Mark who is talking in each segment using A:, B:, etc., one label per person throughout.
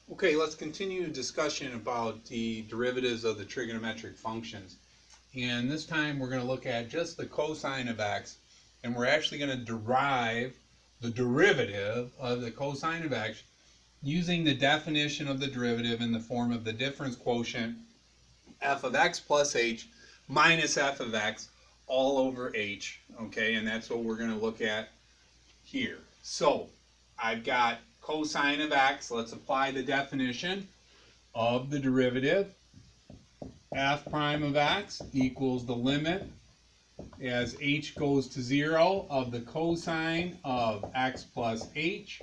A: Okay, let's continue the discussion about the derivatives of the trigonometric functions. And this time we're going to look at just the cosine of x, and we're actually going to derive the derivative of the cosine of x using the definition of the derivative in the form of the difference quotient f of x plus h minus f of x all over h. Okay, and that's what we're going to look at here. So I've got cosine of x. Let's apply the definition of the derivative. F prime of x equals the limit as h goes to 0 of the cosine of x plus h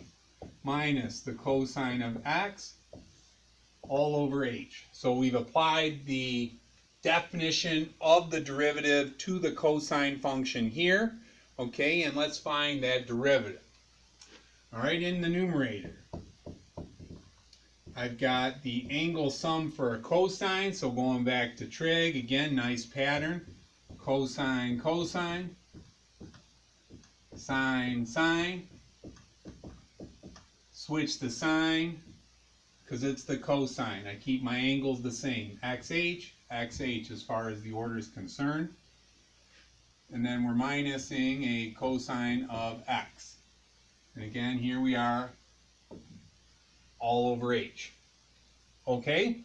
A: minus the cosine of x all over h. So we've applied the definition of the derivative to the cosine function here. Okay, and let's find that derivative. All right, in the numerator, I've got the angle sum for a cosine, so going back to trig, again, nice pattern. Cosine, cosine, sine, sine. Switch the sign, because it's the cosine. I keep my angles the same. XH, XH as far as the order is concerned. And then we're minusing a cosine of x. And again, here we are, all over h. Okay?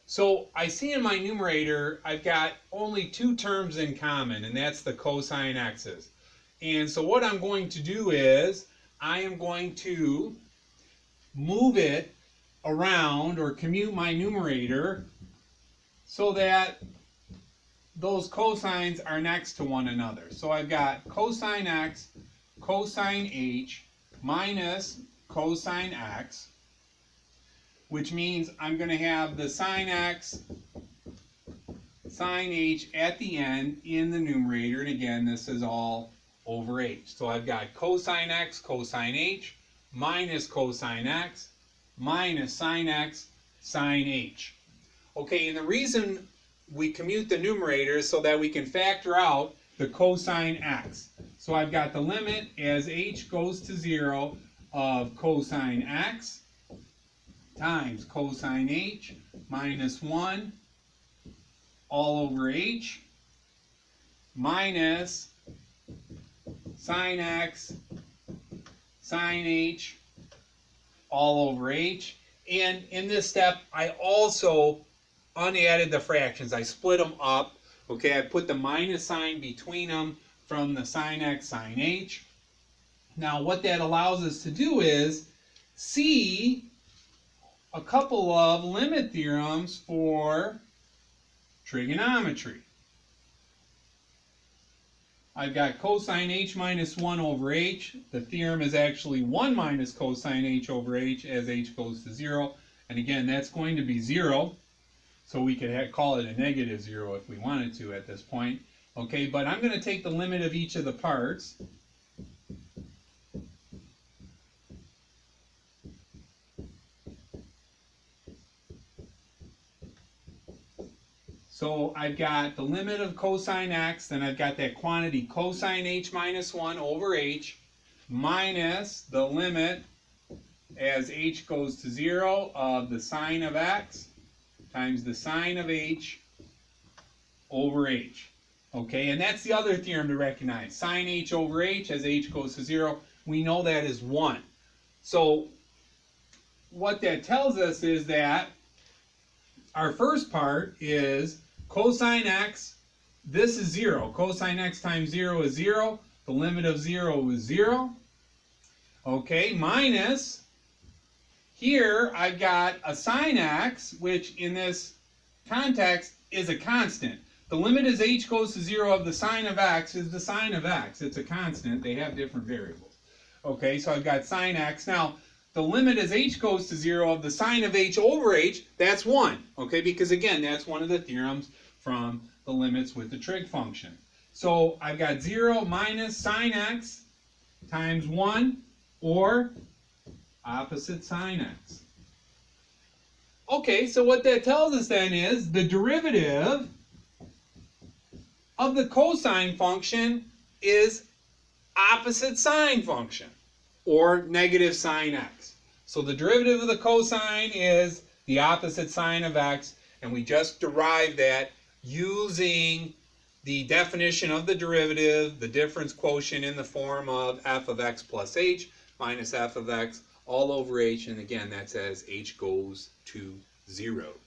A: So I see in my numerator, I've got only two terms in common, and that's the cosine x's. And so what I'm going to do is, I am going to move it around or commute my numerator so that those cosines are next to one another. So I've got cosine x, cosine h, minus cosine x, which means I'm going to have the sine x, sine h at the end in the numerator, and again, this is all over h. So I've got cosine x, cosine h, minus cosine x, minus sine x, sine h. Okay, and the reason we commute the numerator is so that we can factor out the cosine x. So I've got the limit as h goes to 0 of cosine x times cosine h minus 1 all over h minus sine x sine h all over h. And in this step, I also unadded the fractions. I split them up. Okay, I put the minus sign between them from the sine x sine h. Now what that allows us to do is see a couple of limit theorems for trigonometry. I've got cosine h minus 1 over h. The theorem is actually 1 minus cosine h over h as h goes to 0. And again, that's going to be 0. So we could call it a negative 0 if we wanted to at this point. Okay, but I'm going to take the limit of each of the parts. So I've got the limit of cosine x, then I've got that quantity cosine h minus 1 over h, minus the limit as h goes to 0 of the sine of x times the sine of h over h. Okay, and that's the other theorem to recognize. Sine h over h as h goes to 0, we know that is 1. So what that tells us is that our first part is cosine x, this is 0. Cosine x times 0 is 0. The limit of 0 is 0. Okay, minus, here I've got a sine x, which in this context is a constant. The limit as h goes to 0 of the sine of x is the sine of x. It's a constant. They have different variables. Okay, so I've got sine x. Now, the limit as h goes to 0 of the sine of h over h, that's 1. Okay, because again, that's one of the theorems from the limits with the trig function. So I've got 0 minus sine x times 1, or opposite sine x. Okay, so what that tells us then is the derivative of the cosine function is opposite sine function, or negative sine x. So the derivative of the cosine is the opposite sine of x, and we just derived that using the definition of the derivative, the difference quotient in the form of f of x plus h minus f of x all over h, and again that's as h goes to 0.